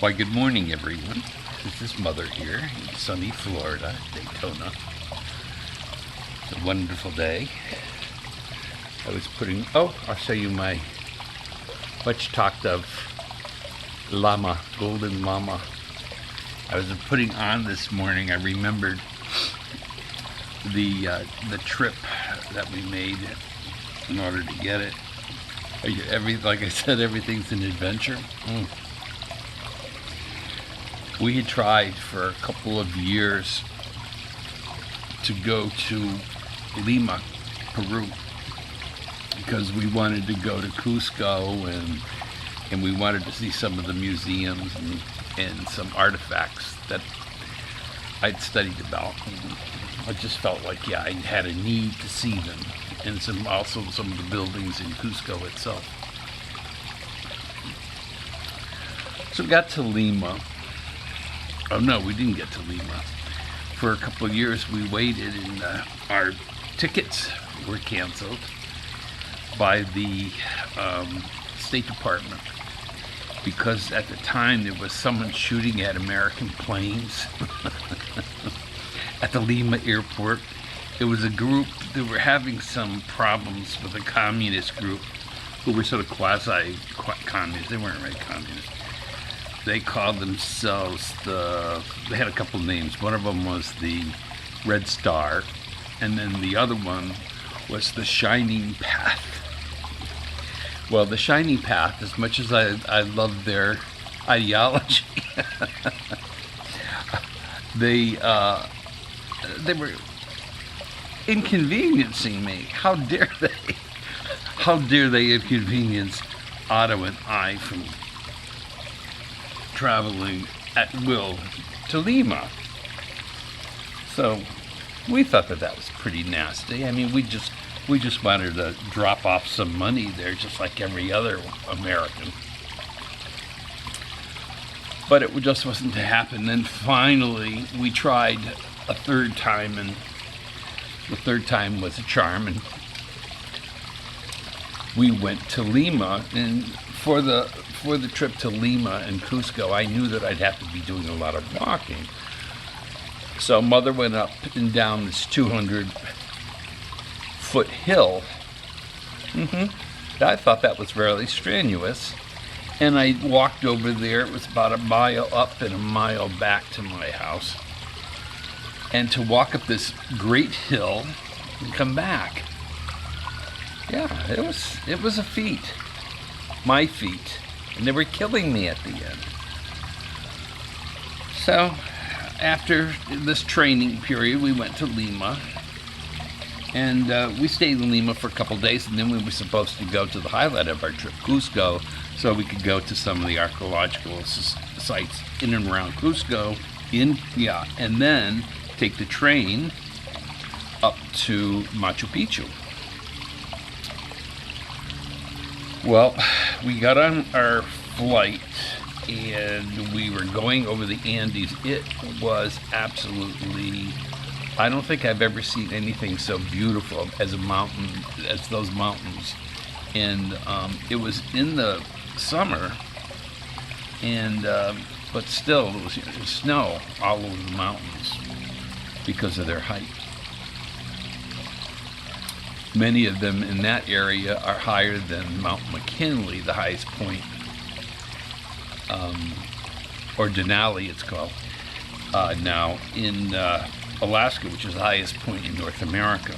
Why, good morning, everyone. This is Mother here in sunny Florida, Daytona. It's a wonderful day. I'll show you my much talked of llama, golden llama. I was putting on this morning. I remembered the trip that we made in order to get it. Like I said, everything's an adventure. We had tried for a couple of years to go to Lima, Peru, because we wanted to go to Cusco and we wanted to see some of the museums and some artifacts that I'd studied about. I just felt like, I had a need to see them, and also some of the buildings in Cusco itself. So we got to Lima. Oh no, we didn't get to Lima. For a couple of years we waited, and our tickets were canceled by the State Department because at the time there was someone shooting at American planes at the Lima airport. It was a group that were having some problems with a communist group who were sort of quasi-communist. They weren't really communist. They called themselves they had a couple names. One of them was the Red Star, and then the other one was the Shining Path. Well, the Shining Path, as much as I love their ideology, they were inconveniencing me. How dare they? How dare they inconvenience Otto and I from traveling at will to Lima? So we thought that was pretty nasty. I mean, we just wanted to drop off some money there, just like every other American. But it just wasn't to happen. Then finally, we tried a third time, and the third time was a charm, and we went to Lima. And for the trip to Lima and Cusco, I knew that I'd have to be doing a lot of walking. So Mother went up and down this 200-foot hill. I thought that was fairly strenuous. And I walked over there. It was about a mile up and a mile back to my house. And to walk up this great hill and come back. Yeah, it was a feat. My feat. And they were killing me at the end. So, after this training period, we went to Lima. And we stayed in Lima for a couple days, and then we were supposed to go to the highlight of our trip, Cusco, so we could go to some of the archaeological sites in and around Cusco, and then take the train up to Machu Picchu. Well, we got on our flight and we were going over the Andes. It was absolutely, I don't think I've ever seen anything so beautiful as those mountains. And it was in the summer, and but still it was snow all over the mountains because of their height. Many of them in that area are higher than Mount McKinley, the highest point, or Denali it's called, now in Alaska, which is the highest point in North America.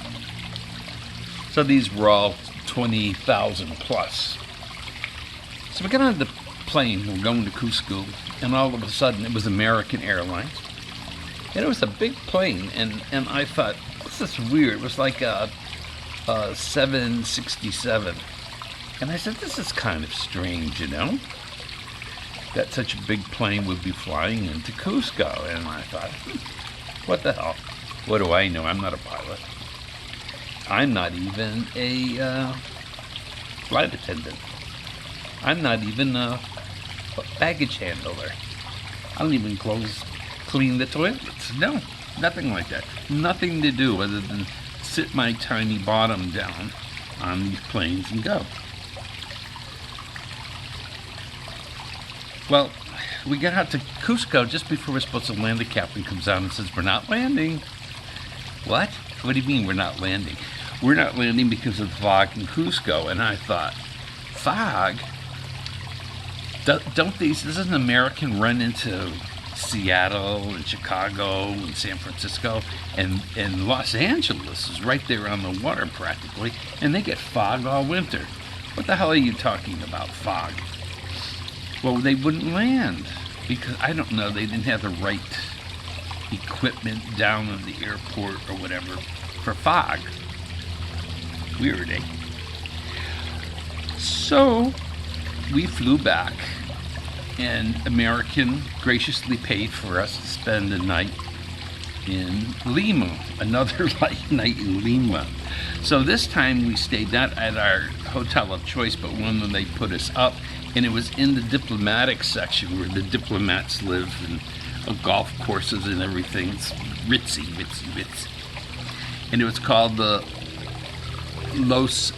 So these were all 20,000 plus. So we got on the plane, we're going to Cusco, and all of a sudden it was American Airlines. And it was a big plane, and I thought, this is weird. It was like a 767. And I said, this is kind of strange, that such a big plane would be flying into Cusco. And I thought, what the hell? What do I know? I'm not a pilot. I'm not even a flight attendant. I'm not even a baggage handler. I don't even clean the toilets. No, nothing like that. Nothing to do other than sit my tiny bottom down on these planes and go. Well, we got out to Cusco just before we're supposed to land. The captain comes out and says, "We're not landing." What? What do you mean we're not landing? We're not landing because of fog in Cusco. And I thought, fog? Doesn't American run into Seattle and Chicago and San Francisco, and Los Angeles is right there on the water practically, and they get fog all winter. What the hell are you talking about, fog? Well, they wouldn't land because, I don't know, they didn't have the right equipment down in the airport or whatever for fog. Weird, eh? So we flew back, and American graciously paid for us to spend the night in Lima, another light night in Lima. So this time we stayed not at our hotel of choice, but one that they put us up, and it was in the diplomatic section where the diplomats live, and golf courses and everything. It's ritzy. And it was called the Los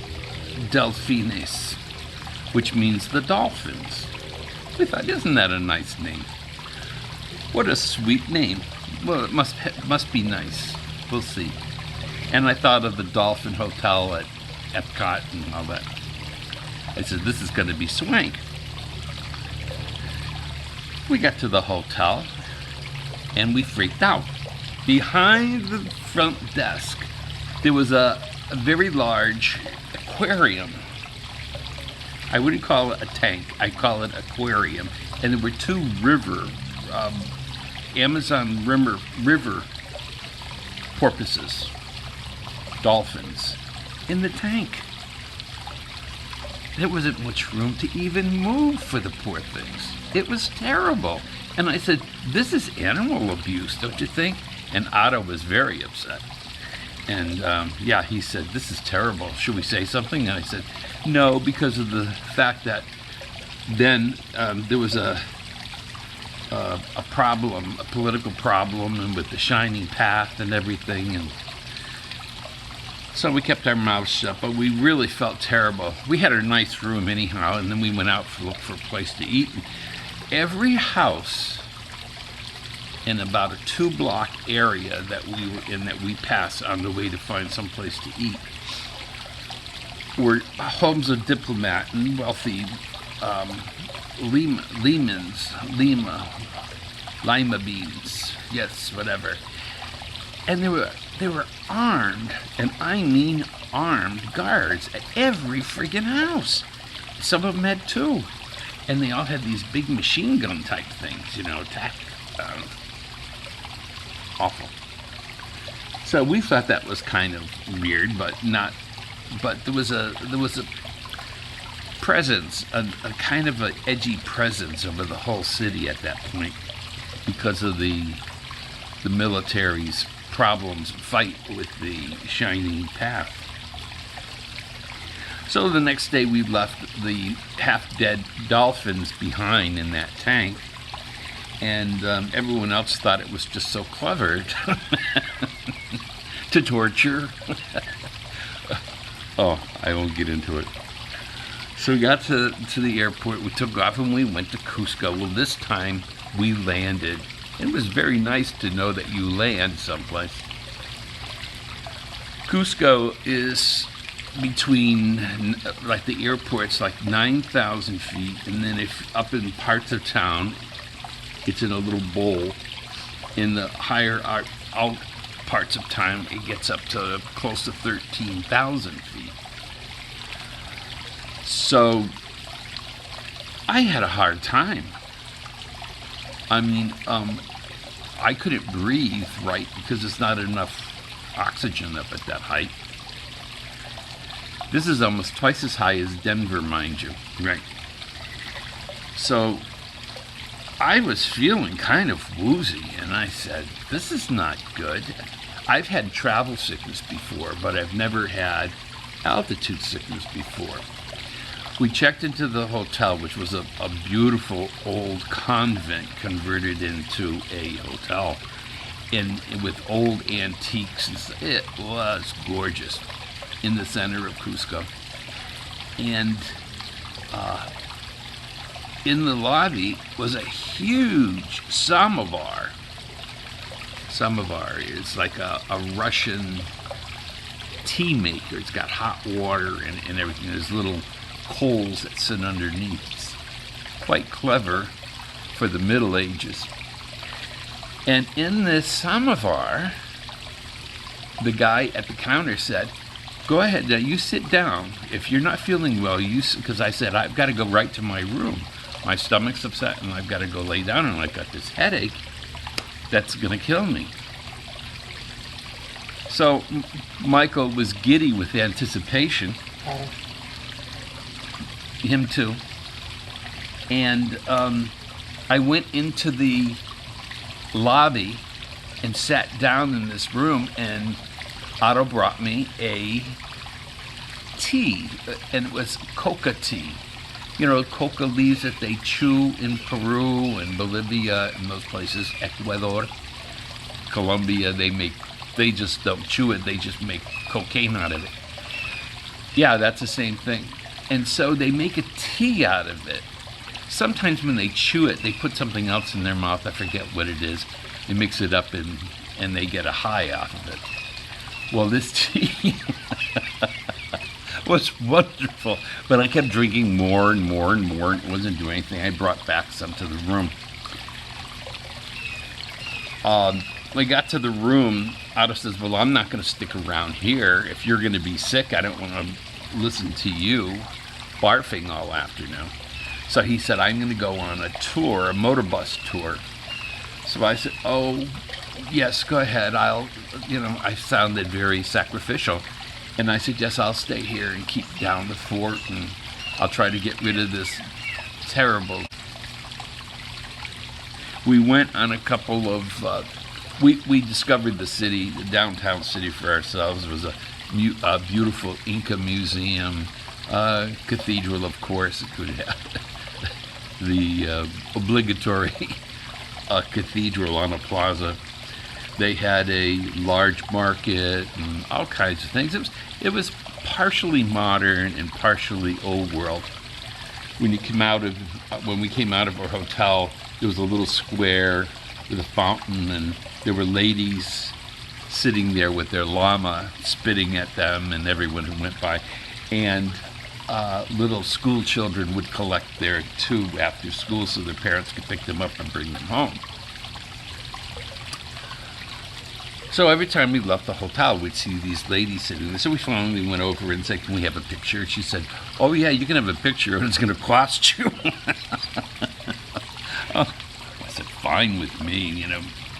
Delfines, which means the dolphins. We thought, isn't that a nice name? What a sweet name. Well, it must be nice. We'll see. And I thought of the Dolphin Hotel at Epcot and all that. I said, this is going to be swank. We got to the hotel, and we freaked out. Behind the front desk, there was a very large aquarium. I wouldn't call it a tank, I'd call it aquarium. And there were two Amazon river porpoises, dolphins, in the tank. There wasn't much room to even move for the poor things. It was terrible. And I said, this is animal abuse, don't you think? And Otto was very upset. And yeah, he said, this is terrible. Should we say something? And I said, no, because of the fact that then there was a problem, a political problem, and with the Shining Path and everything. And so we kept our mouths shut, but we really felt terrible. We had a nice room anyhow, and then we went out to look for a place to eat. And every house in about a 2-block area that we were in, that we passed on the way to find some place to eat, were homes of diplomat and wealthy Lima beans, yes, whatever. And they were armed, and I mean armed guards at every friggin' house. Some of them had 2, and they all had these big machine gun type things, you know, awful. So we thought that was kind of weird, but there was a presence, a kind of an edgy presence over the whole city at that point, because of the military's fight with the Shining Path. So the next day we left the half-dead dolphins behind in that tank, and everyone else thought it was just so clever to torture. Oh, I won't get into it. So we got to the airport, we took off, and we went to Cusco. Well, this time we landed. It was very nice to know that you land someplace. Cusco is between, like the airport's like 9,000 feet, and then if up in parts of town, it's in a little bowl. In the higher out parts of town, it gets up to close to 13,000 feet. So I had a hard time. I mean, I couldn't breathe right because there's not enough oxygen up at that height. This is almost twice as high as Denver, mind you. Right. So I was feeling kind of woozy, and I said, this is not good. I've had travel sickness before, but I've never had altitude sickness before. We checked into the hotel, which was a beautiful old convent converted into a hotel, with old antiques and stuff. It was gorgeous in the center of Cusco. And in the lobby was a huge samovar. Samovar is like a Russian tea maker. It's got hot water and everything. There's little coals that sit underneath. It's quite clever for the Middle Ages. And in this samovar, the guy at the counter said, "Go ahead, now you sit down. If you're not feeling well, because I said, I've got to go right to my room. My stomach's upset and I've got to go lay down and I've got this headache that's going to kill me." So Michael was giddy with anticipation. Him too. And I went into the lobby and sat down in this room, and Otto brought me a tea, and it was coca tea. You know, coca leaves that they chew in Peru and Bolivia and those places, Ecuador, Colombia. They just don't chew it, they just make cocaine out of it. Yeah, that's the same thing. And so they make a tea out of it. Sometimes when they chew it, they put something else in their mouth. I forget what it is. They mix it up and they get a high out of it. Well, this tea was wonderful, but I kept drinking more and more and more, and it wasn't doing anything. I brought back some to the room. When I got to the room, Otto says, "Well, I'm not going to stick around here. If you're going to be sick, I don't want to listen to you barfing all afternoon." So he said, "I'm going to go on a tour, a motor bus tour." So I said, "Oh, yes, go ahead. I sounded very sacrificial. And I said, "Yes, I'll stay here and keep down the fort, and I'll try to get rid of this terrible." We went on a couple of, we discovered the city, the downtown city for ourselves. It was a beautiful Inca museum, cathedral, of course. It could have the obligatory cathedral on a plaza. They had a large market and all kinds of things. It was partially modern and partially old world. When we came out of our hotel, there was a little square with a fountain, and there were ladies sitting there with their llama spitting at them and everyone who went by. And little school children would collect there too after school so their parents could pick them up and bring them home. So every time we left the hotel, we'd see these ladies sitting there. So we finally went over and said, "Can we have a picture?" She said, "Oh yeah, you can have a picture, and it's going to cost you." Oh, I said, "Fine with me.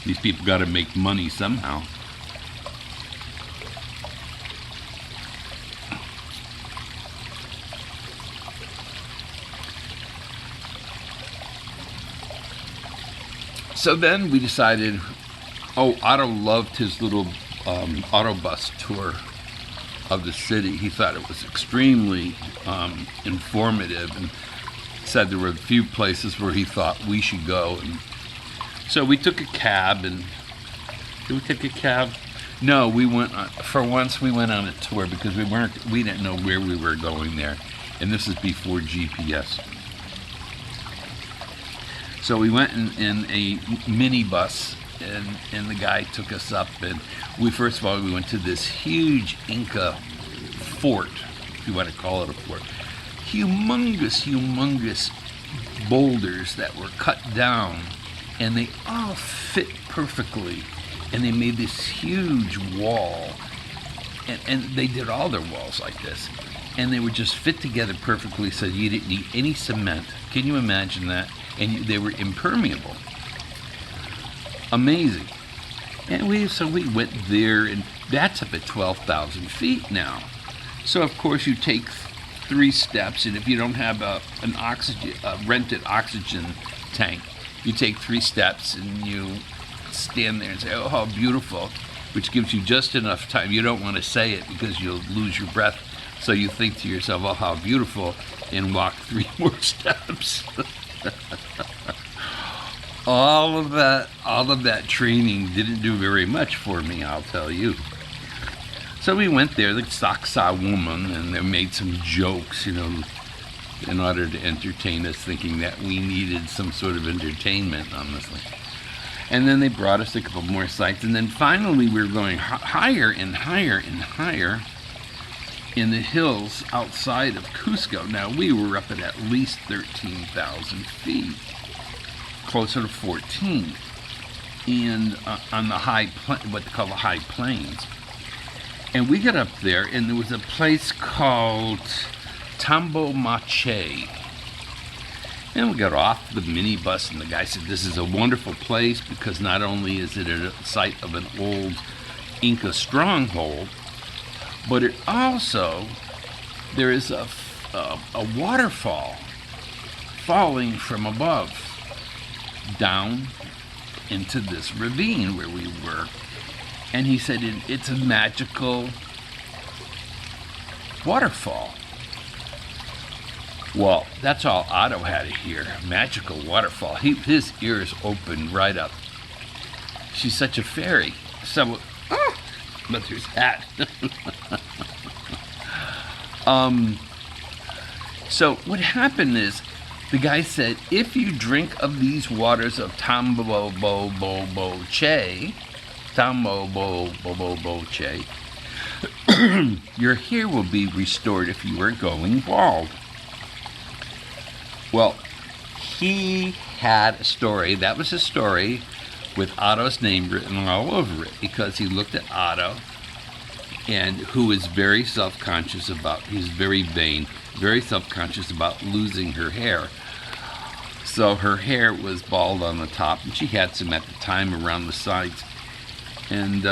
These people got to make money somehow." So then we decided, Otto loved his little autobus tour of the city. He thought it was extremely informative, and said there were a few places where he thought we should go. And so we took a cab, and did we take a cab? No, we went for once. We went on a tour because we didn't know where we were going there, and this is before GPS. So we went in a minibus, and the guy took us up, and first of all we went to this huge Inca fort, if you want to call it a fort. Humongous boulders that were cut down, and they all fit perfectly, and they made this huge wall, and they did all their walls like this, and they would just fit together perfectly, so you didn't need any cement. Can you imagine that? And they were impermeable. Amazing. And we went there, and that's up at 12,000 feet now. So of course you take 3 steps, and if you don't have a rented oxygen tank, you take 3 steps and you stand there and say, "Oh, how beautiful," which gives you just enough time. You don't want to say it because you'll lose your breath. So you think to yourself, "Oh, how beautiful," and walk 3 more steps. All of that training didn't do very much for me, I'll tell you. So we went there, the Saksa woman, and they made some jokes, in order to entertain us, thinking that we needed some sort of entertainment on this thing. And then they brought us a couple more sites, and then finally we were going higher and higher and higher in the hills outside of Cusco. Now we were up at least 13,000 feet, closer to 14, and on the what they call the high plains. And we got up there, and there was a place called Tambo Mache. And we got off the minibus, and the guy said, this is a wonderful place because not only is it a site of an old Inca stronghold, but it also, there is a waterfall falling from above down into this ravine where we were. And he said it's a magical waterfall. Well, that's all Otto had to hear. Magical waterfall. His ears opened right up. She's such a fairy. So, but there's that. So what happened is, the guy said, if you drink of these waters of Tambo Che, your hair will be restored if you are going bald. Well, he had a story, that was his story, with Otto's name written all over it, because he looked at Otto, and who is very self-conscious about, he's very vain, very self-conscious about losing her hair. So her hair was bald on the top, and she had some at the time around the sides, and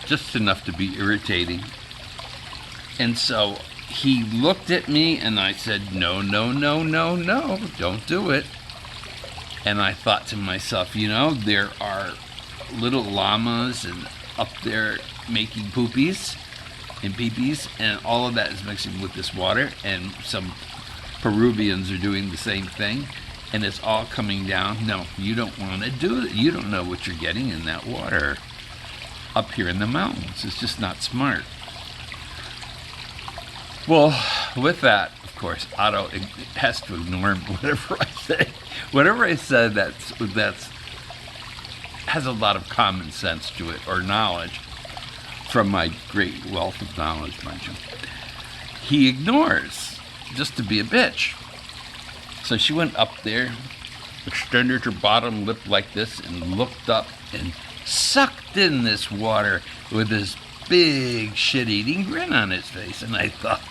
just enough to be irritating. And so he looked at me, and I said, no, no, no, no, no, don't do it. And I thought to myself, you know, there are little llamas and up there making poopies and peepees, and all of that is mixing with this water, and some Peruvians are doing the same thing, and it's all coming down. No, you don't want to do it. You don't know what you're getting in that water up here in the mountains. It's just not smart. Well, with that, of course, Otto has to ignore whatever I say. Whatever I said that's has a lot of common sense to it, or knowledge, from my great wealth of knowledge, mind you. He ignores, just to be a bitch. So she went up there, extended her bottom lip like this, and looked up and sucked in this water with this big shit-eating grin on his face. And I thought,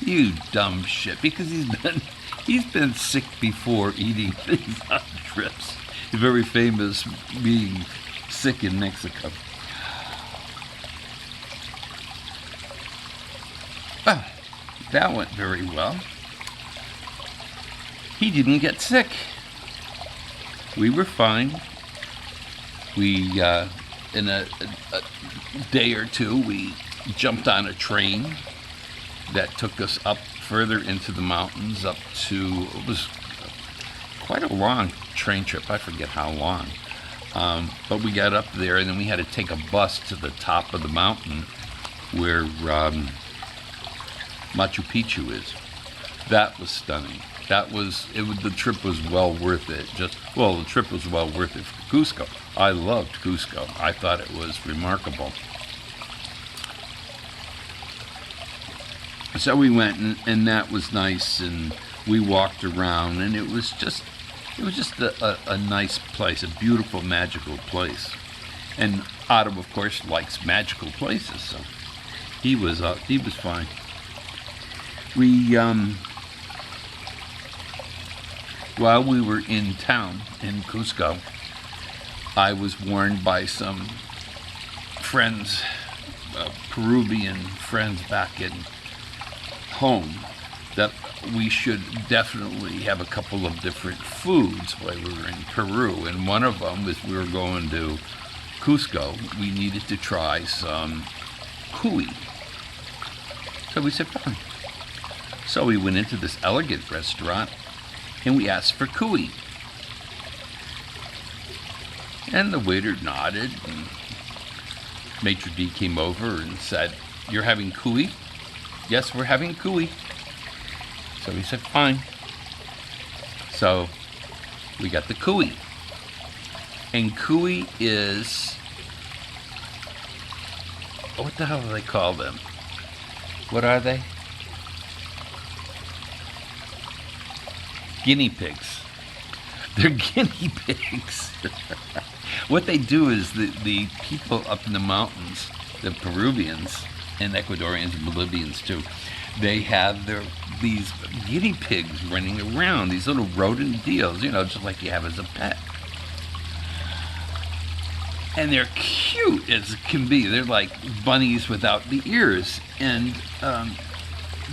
you dumb shit, because he's been sick before eating things on trips. He's very famous being sick in Mexico. Well, that went very well. He didn't get sick. We were fine. We, in a day or two, we jumped on a train that took us up further into the mountains, up to, it was quite a long train trip. I forget how long. But we got up there, and then we had to take a bus to the top of the mountain where Machu Picchu is. That was stunning. The trip was well worth it. The trip was well worth it for Cusco. I loved Cusco. I thought it was remarkable. So we went, and that was nice, and we walked around, and it was just a nice place, a beautiful, magical place. And Otto, of course, likes magical places, so he was fine. We while we were in town in Cusco, I was warned by some friends, Peruvian friends back in home, that we should definitely have a couple of different foods while we were in Peru. And one of them, as we were going to Cusco, we needed to try some cuy. So we said, fine. So we went into this elegant restaurant, and we asked for cuy. And the waiter nodded, and Maitre d' came over and said, "You're having cuy?" "Yes, we're having cuy." So we said, fine. So we got the cuy. And cuy is, what the hell do they call them? What are they? Guinea pigs. They're guinea pigs. What they do is the people up in the mountains, the Peruvians and Ecuadorians and Bolivians too, they have these guinea pigs running around, these little rodent deals, just like you have as a pet. And they're cute as can be. They're like bunnies without the ears. And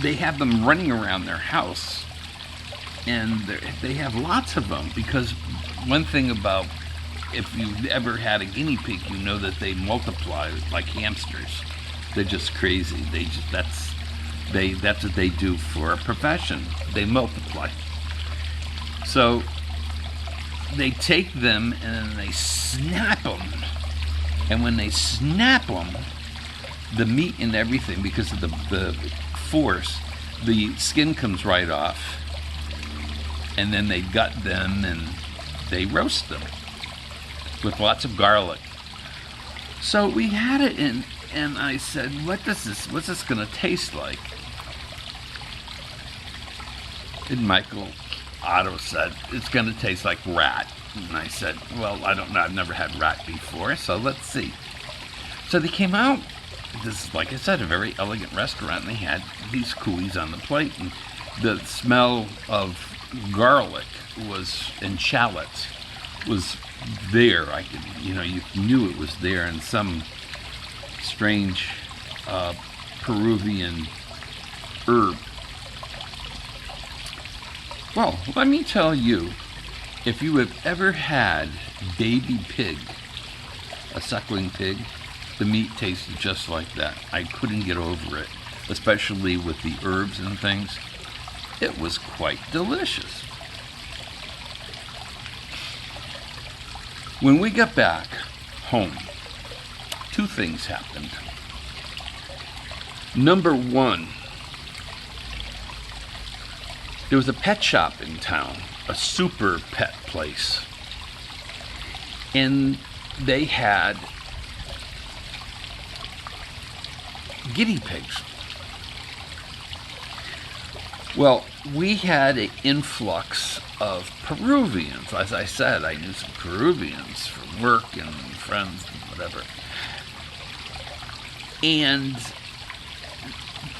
they have them running around their house. And they have lots of them, because one thing about, if you've ever had a guinea pig, you know that they multiply like hamsters. They're just crazy. That's what they do for a profession. They multiply. So they take them and they snap them. And when they snap them, the meat and everything, because of the force, the skin comes right off. And then they gut them and they roast them with lots of garlic. So we had it in, and I said, what's this gonna taste like? And Michael Otto said, it's gonna taste like rat. And I said, well, I don't know, I've never had rat before, so let's see. So they came out, this is, like I said, a very elegant restaurant, and they had these cuys on the plate, and the smell of garlic and shallots was there. I could, you knew it was there, in some strange Peruvian herb. Well, let me tell you, if you have ever had baby pig, a suckling pig, the meat tasted just like that. I couldn't get over it, especially with the herbs and things. It was quite delicious. When we got back home, two things happened. Number one, there was a pet shop in town, a super pet place. And they had guinea pigs. Well, we had an influx of Peruvians. As I said, I knew some Peruvians from work and friends and whatever. And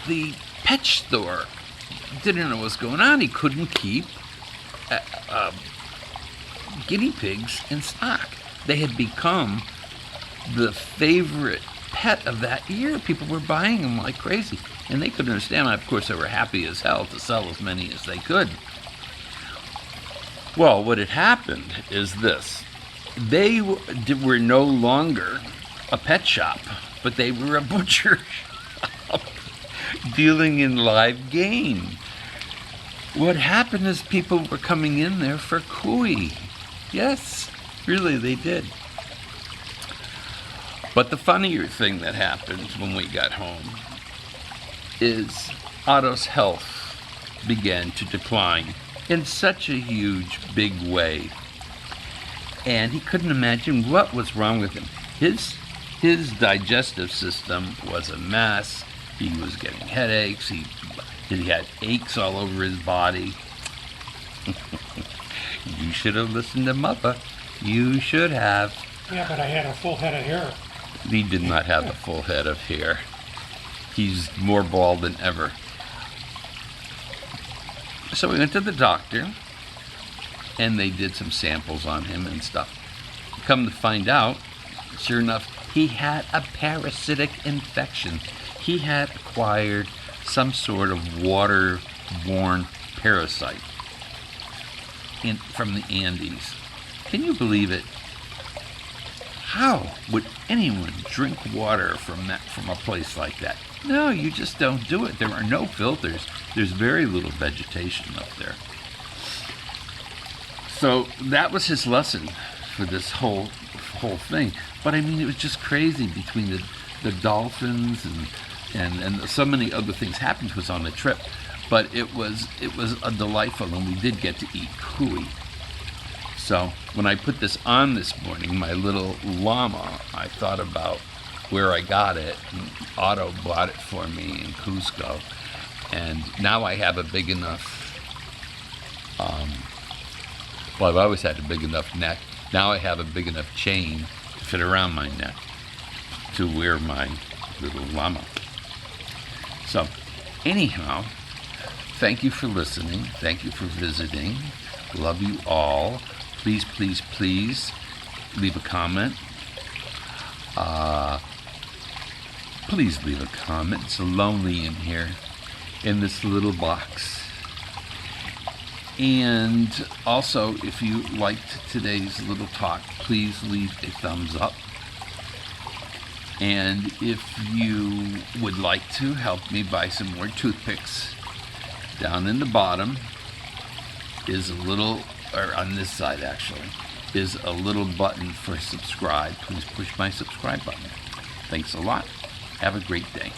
the pet store didn't know what was going on. He couldn't keep guinea pigs in stock. They had become the favorite pet of that year. People were buying them like crazy, and they couldn't understand. Of course, they were happy as hell to sell as many as they could. Well, what had happened is this. They were no longer a pet shop, but they were a butcher shop dealing in live game. What happened is people were coming in there for cuy. Yes, really, they did. But the funnier thing that happened when we got home is Otto's health began to decline in such a huge, big way. And he couldn't imagine what was wrong with him. His digestive system was a mess. He was getting headaches. He had aches all over his body. You should have listened to Muthah. You should have. Yeah, but I had a full head of hair. He did not have a full head of hair. He's more bald than ever. So we went to the doctor, and they did some samples on him and stuff. Come to find out, sure enough, he had a parasitic infection. He had acquired some sort of water-borne parasite from the Andes. Can you believe it? How would anyone drink water from a place like that? No, you just don't do it. There are no filters. There's very little vegetation up there. So that was his lesson for this whole thing. But I mean, it was just crazy between the dolphins and so many other things happened to us on the trip. But it was a delightful, and we did get to eat cuy. So when I put this on this morning, my little llama, I thought about where I got it. And Otto bought it for me in Cusco, and now I have a big enough. Well, I've always had a big enough neck. Now I have a big enough chain to fit around my neck to wear my little llama. So, anyhow, thank you for listening. Thank you for visiting. Love you all. Please, please, please leave a comment. Please leave a comment. It's so lonely in here, in this little box. And also, if you liked today's little talk, please leave a thumbs up. And if you would like to help me buy some more toothpicks, down in the bottom is a little, or on this side actually, is a little button for subscribe. Please push my subscribe button. Thanks a lot. Have a great day.